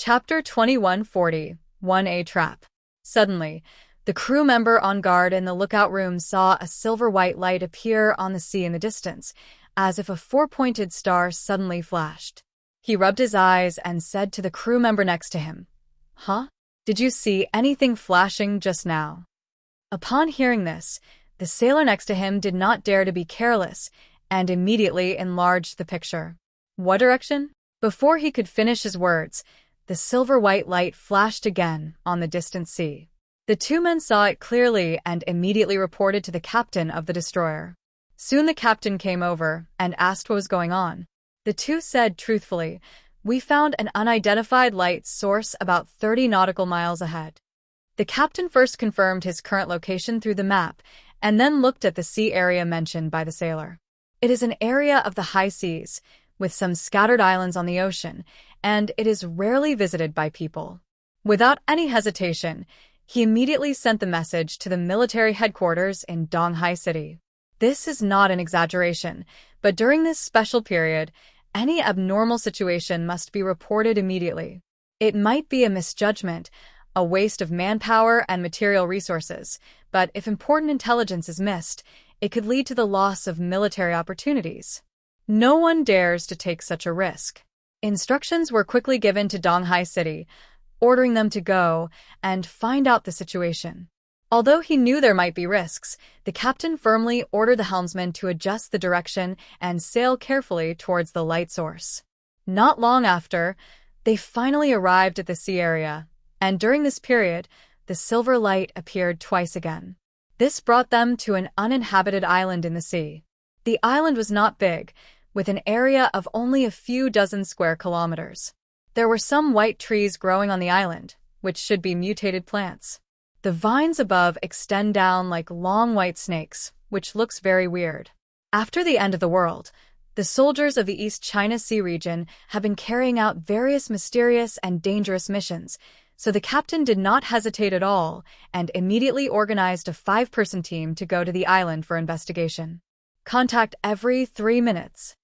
Chapter 2140, 1A Trap. Suddenly, the crew member on guard in the lookout room saw a silver-white light appear on the sea in the distance, as if a four-pointed star suddenly flashed. He rubbed his eyes and said to the crew member next to him, "Huh? Did you see anything flashing just now?" Upon hearing this, the sailor next to him did not dare to be careless and immediately enlarged the picture. What direction? Before he could finish his words, the silver-white light flashed again on the distant sea. The two men saw it clearly and immediately reported to the captain of the destroyer. Soon the captain came over and asked what was going on. The two said truthfully, "We found an unidentified light source about 30 nautical miles ahead." The captain first confirmed his current location through the map and then looked at the sea area mentioned by the sailor. It is an area of the high seas, with some scattered islands on the ocean, and it is rarely visited by people. Without any hesitation, he immediately sent the message to the military headquarters in Donghai City. This is not an exaggeration, but during this special period, any abnormal situation must be reported immediately. It might be a misjudgment, a waste of manpower and material resources, but if important intelligence is missed, it could lead to the loss of military opportunities. No one dares to take such a risk. Instructions were quickly given to Donghai City, ordering them to go and find out the situation. Although he knew there might be risks, the captain firmly ordered the helmsman to adjust the direction and sail carefully towards the light source. Not long after, they finally arrived at the sea area, and during this period, the silver light appeared twice again. This brought them to an uninhabited island in the sea. The island was not big, with an area of only a few dozen square kilometers. There were some white trees growing on the island, which should be mutated plants. The vines above extend down like long white snakes, which looks very weird. After the end of the world, the soldiers of the East China Sea region have been carrying out various mysterious and dangerous missions, so the captain did not hesitate at all and immediately organized a 5-person team to go to the island for investigation. "Contact every 3 minutes,"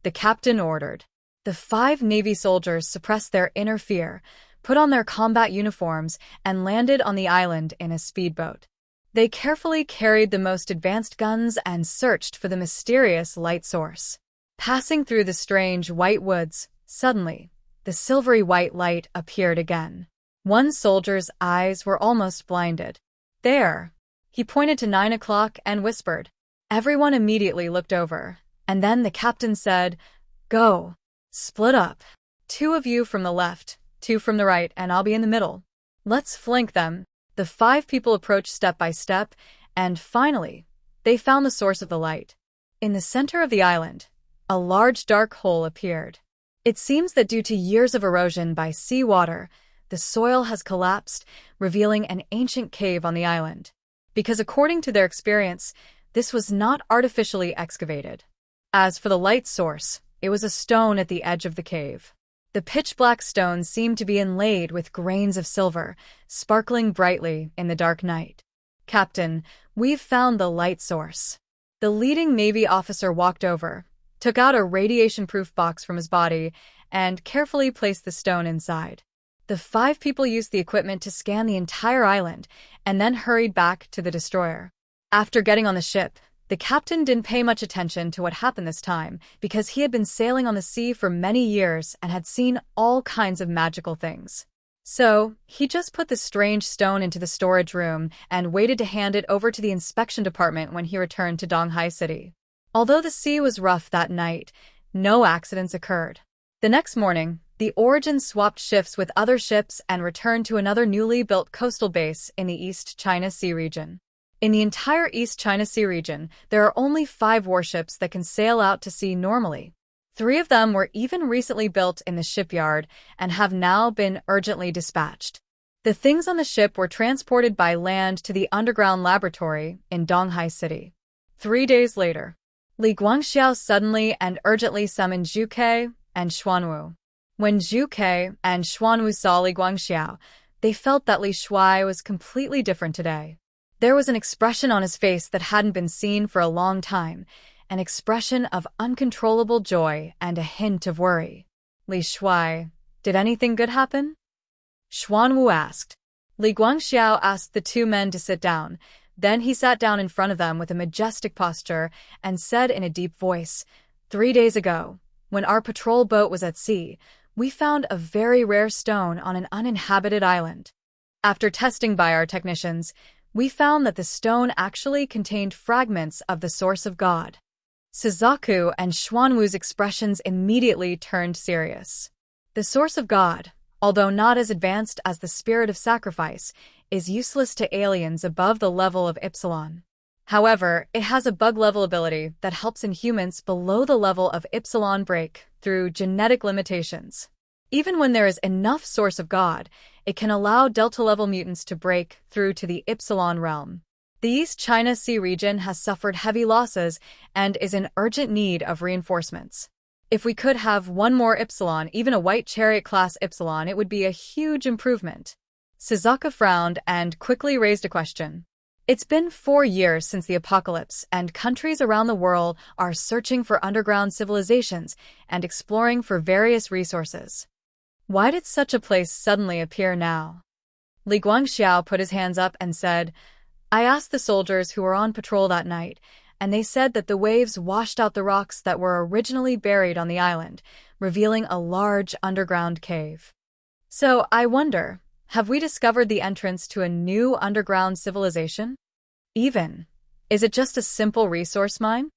the captain ordered. The 5 Navy soldiers suppressed their inner fear, put on their combat uniforms, and landed on the island in a speedboat. They carefully carried the most advanced guns and searched for the mysterious light source. Passing through the strange white woods, suddenly, the silvery white light appeared again. One soldier's eyes were almost blinded. "There!" He pointed to 9 o'clock and whispered. Everyone immediately looked over, and then the captain said, "Go. Split up. 2 of you from the left, 2 from the right, and I'll be in the middle. Let's flank them." The 5 people approached step by step, and finally, they found the source of the light. In the center of the island, a large dark hole appeared. It seems that due to years of erosion by seawater, the soil has collapsed, revealing an ancient cave on the island. Because according to their experience, this was not artificially excavated. As for the light source, it was a stone at the edge of the cave. The pitch-black stone seemed to be inlaid with grains of silver, sparkling brightly in the dark night. "Captain, we've found the light source." The leading Navy officer walked over, took out a radiation-proof box from his body, and carefully placed the stone inside. The 5 people used the equipment to scan the entire island and then hurried back to the destroyer. After getting on the ship, the captain didn't pay much attention to what happened this time because he had been sailing on the sea for many years and had seen all kinds of magical things. So, he just put the strange stone into the storage room and waited to hand it over to the inspection department when he returned to Donghai City. Although the sea was rough that night, no accidents occurred. The next morning, the Origin swapped shifts with other ships and returned to another newly built coastal base in the East China Sea region. In the entire East China Sea region, there are only 5 warships that can sail out to sea normally. 3 of them were even recently built in the shipyard and have now been urgently dispatched. The things on the ship were transported by land to the underground laboratory in Donghai City. 3 days later, Li Guangxiao suddenly and urgently summoned Zhu Ke and Xuanwu. When Zhu Ke and Xuanwu saw Li Guangxiao, they felt that Li Shuai was completely different today. There was an expression on his face that hadn't been seen for a long time, an expression of uncontrollable joy and a hint of worry. "Li Shuai, did anything good happen?" Xuanwu asked. Li Guangxiao asked the two men to sit down. Then he sat down in front of them with a majestic posture and said in a deep voice, 3 days ago, when our patrol boat was at sea, we found a very rare stone on an uninhabited island. After testing by our technicians, we found that the stone actually contained fragments of the source of God. Suzaku and Xuanwu's expressions immediately turned serious. The source of God, although not as advanced as the spirit of sacrifice, is useless to aliens above the level of Epsilon. However, it has a bug-level ability that helps inhumans below the level of Epsilon break through genetic limitations. Even when there is enough source of God, it can allow Delta-level mutants to break through to the Epsilon realm. The East China Sea region has suffered heavy losses and is in urgent need of reinforcements. If we could have one more Epsilon, even a White Chariot-class Epsilon, it would be a huge improvement. Suzaku frowned and quickly raised a question. It's been 4 years since the apocalypse, and countries around the world are searching for underground civilizations and exploring for various resources. Why did such a place suddenly appear now? Li Guangxiao put his hands up and said, I asked the soldiers who were on patrol that night, and they said that the waves washed out the rocks that were originally buried on the island, revealing a large underground cave. So I wonder, have we discovered the entrance to a new underground civilization? Is it just a simple resource mine?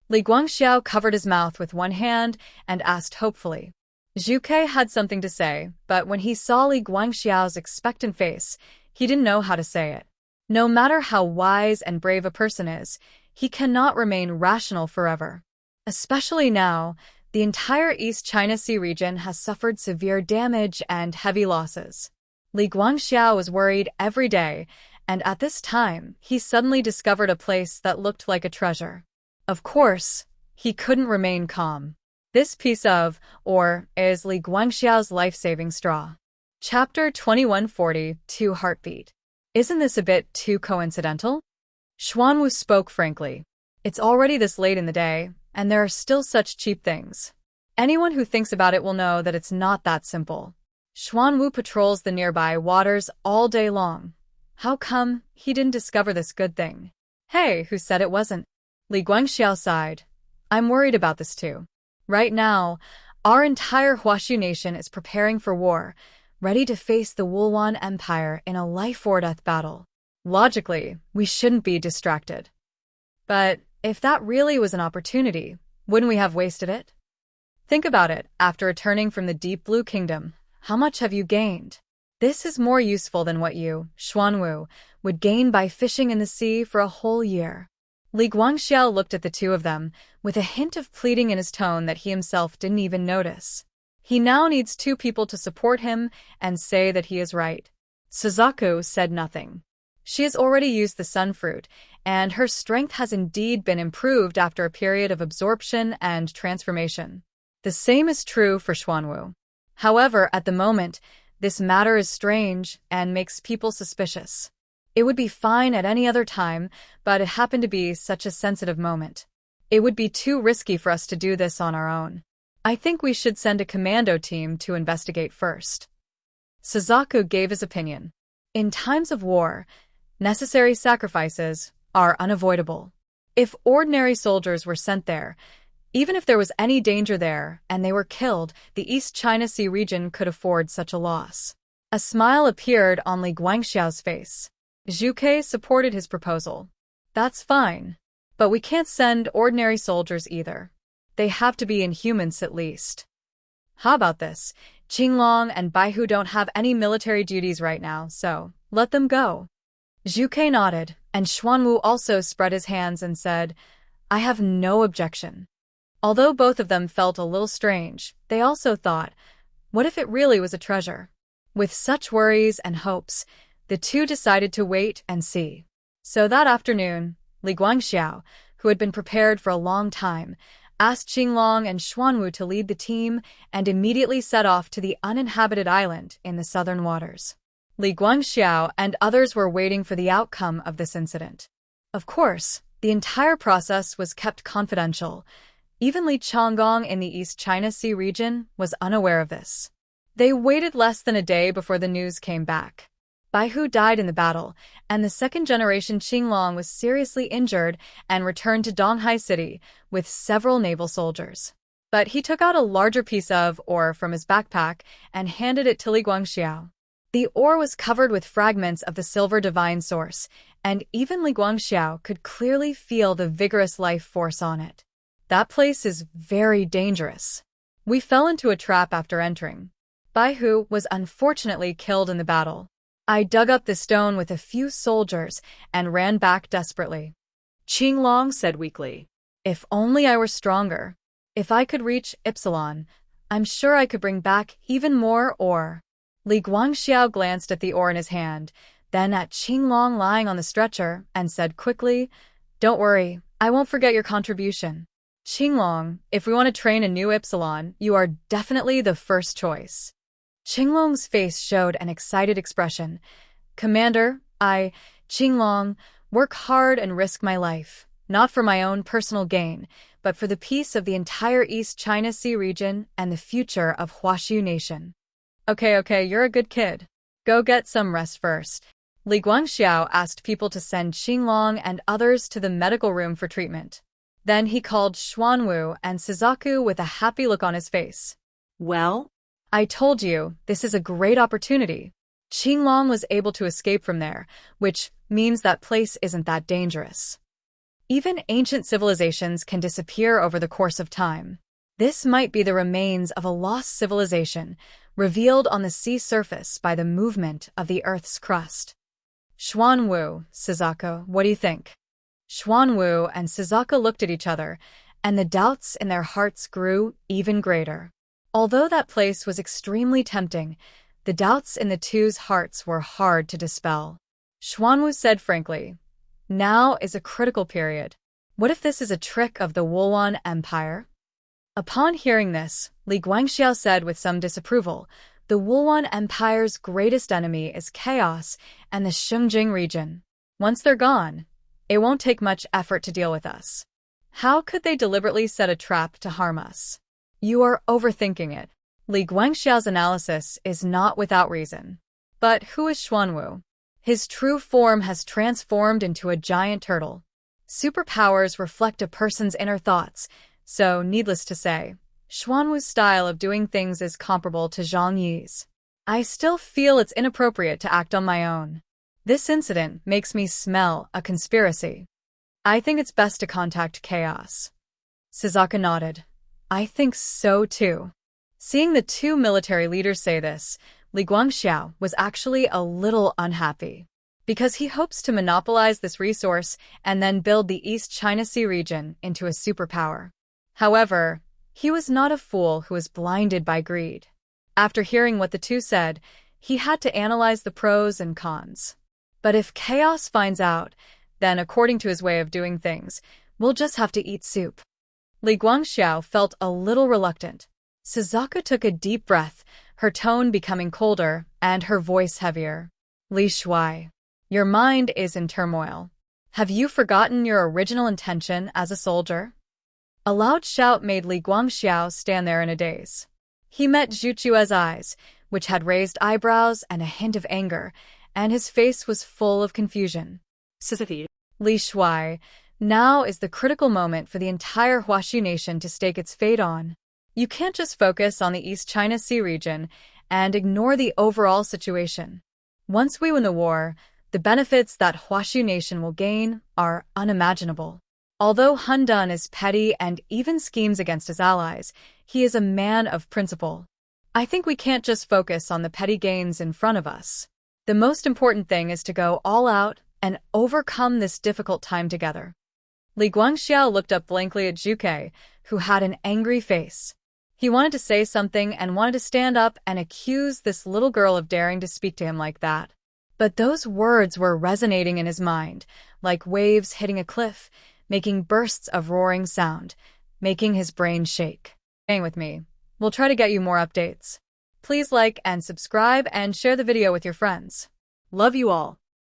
Li Guangxiao covered his mouth with one hand and asked hopefully. Zhu Ke had something to say, but when he saw Li Guangxiao's expectant face, he didn't know how to say it. No matter how wise and brave a person is, he cannot remain rational forever. Especially now, the entire East China Sea region has suffered severe damage and heavy losses. Li Guangxiao was worried every day, and at this time, he suddenly discovered a place that looked like a treasure. Of course, he couldn't remain calm. This piece of, or is Li Guangxiao's life-saving straw. Chapter 2142 Heartbeat. Isn't this a bit too coincidental? Xuanwu spoke frankly. It's already this late in the day, and there are still such cheap things. Anyone who thinks about it will know that it's not that simple. Xuanwu patrols the nearby waters all day long. How come he didn't discover this good thing? Hey, who said it wasn't? Li Guangxiao sighed. I'm worried about this too. Right now, our entire Huaxu nation is preparing for war, ready to face the Wulwan Empire in a life-or-death battle. Logically, we shouldn't be distracted. But if that really was an opportunity, wouldn't we have wasted it? Think about it. After returning from the Deep Blue Kingdom, how much have you gained? This is more useful than what you, Xuanwu, would gain by fishing in the sea for a whole year. Li Guangxiao looked at the two of them, with a hint of pleading in his tone that he himself didn't even notice. He now needs 2 people to support him and say that he is right. Suzaku said nothing. She has already used the sun fruit, and her strength has indeed been improved after a period of absorption and transformation. The same is true for Xuanwu. However, at the moment, this matter is strange and makes people suspicious. It would be fine at any other time, but it happened to be such a sensitive moment. It would be too risky for us to do this on our own. I think we should send a commando team to investigate first. Suzaku gave his opinion. In times of war, necessary sacrifices are unavoidable. If ordinary soldiers were sent there, even if there was any danger there and they were killed, the East China Sea region could afford such a loss. A smile appeared on Li Guangxiao's face. Zhu Ke supported his proposal. That's fine. But we can't send ordinary soldiers either. They have to be Inhumans at least. How about this? Qinglong and Baihu don't have any military duties right now, so let them go. Zhu Ke nodded, and Xuanwu also spread his hands and said, I have no objection. Although both of them felt a little strange, they also thought, what if it really was a treasure? With such worries and hopes, the two decided to wait and see. So that afternoon, Li Guangxiao, who had been prepared for a long time, asked Qinglong and Xuanwu to lead the team and immediately set off to the uninhabited island in the southern waters. Li Guangxiao and others were waiting for the outcome of this incident. Of course, the entire process was kept confidential. Even Li Chonggong in the East China Sea region was unaware of this. They waited less than a day before the news came back. Bai Hu died in the battle, and the second-generation Qinglong was seriously injured and returned to Donghai City with several naval soldiers. But he took out a larger piece of ore from his backpack and handed it to Li Guangxiao. The ore was covered with fragments of the silver divine source, and even Li Guangxiao could clearly feel the vigorous life force on it. That place is very dangerous. We fell into a trap after entering. Bai Hu was unfortunately killed in the battle. I dug up the stone with a few soldiers and ran back desperately. Qinglong said weakly. If only I were stronger. If I could reach Ypsilon, I'm sure I could bring back even more ore. Li Guangxiao glanced at the ore in his hand, then at Qinglong lying on the stretcher, and said quickly, "Don't worry, I won't forget your contribution. Qinglong, if we want to train a new Ypsilon, you are definitely the first choice." Qinglong's face showed an excited expression. "Commander, I, Qinglong, work hard and risk my life, not for my own personal gain, but for the peace of the entire East China Sea region and the future of Huaxiu Nation." Okay, you're a good kid. Go get some rest first. Li Guangxiao asked people to send Qinglong and others to the medical room for treatment. Then he called Xuanwu and Suzaku with a happy look on his face. "Well? I told you, this is a great opportunity. Qinglong was able to escape from there, which means that place isn't that dangerous. Even ancient civilizations can disappear over the course of time. This might be the remains of a lost civilization, revealed on the sea surface by the movement of the Earth's crust. Xuanwu, Suzaku, what do you think? Xuanwu and Suzaku looked at each other, and the doubts in their hearts grew even greater. Although that place was extremely tempting, the doubts in the two's hearts were hard to dispel. Xuanwu said frankly, "Now is a critical period. What if this is a trick of the Wulwan Empire?" Upon hearing this, Li Guangxiao said with some disapproval, "The Wulwan Empire's greatest enemy is chaos and the Xinjiang region. Once they're gone, it won't take much effort to deal with us. How could they deliberately set a trap to harm us?" "You are overthinking it." Li Guangxiao's analysis is not without reason. But who is Xuanwu? His true form has transformed into a giant turtle. Superpowers reflect a person's inner thoughts, so needless to say, Xuanwu's style of doing things is comparable to Zhang Yi's. I still feel it's inappropriate to act on my own. This incident makes me smell a conspiracy. I think it's best to contact Chaos. Suzaku nodded. I think so too. Seeing the two military leaders say this, Li Guangxiao was actually a little unhappy, because he hopes to monopolize this resource and then build the East China Sea region into a superpower. However, he was not a fool who was blinded by greed. After hearing what the two said, he had to analyze the pros and cons. But if Chaos finds out, then according to his way of doing things, we'll just have to eat soup. Li Guangxiao felt a little reluctant. Suzaku took a deep breath, her tone becoming colder and her voice heavier. Li Shuai, your mind is in turmoil. Have you forgotten your original intention as a soldier? A loud shout made Li Guangxiao stand there in a daze. He met Zhu Chue's eyes, which had raised eyebrows and a hint of anger, and his face was full of confusion. Suzaku. Li Shuai, now is the critical moment for the entire Huaxiu Nation to stake its fate on. You can't just focus on the East China Sea region and ignore the overall situation. Once we win the war, the benefits that Huaxiu Nation will gain are unimaginable. Although Han Dun is petty and even schemes against his allies, he is a man of principle. I think we can't just focus on the petty gains in front of us. The most important thing is to go all out and overcome this difficult time together. Li Guangxiao looked up blankly at Zhu Ke, who had an angry face. He wanted to say something and wanted to stand up and accuse this little girl of daring to speak to him like that. But those words were resonating in his mind, like waves hitting a cliff, making bursts of roaring sound, making his brain shake. Staying with me. We'll try to get you more updates. Please like and subscribe and share the video with your friends. Love you all.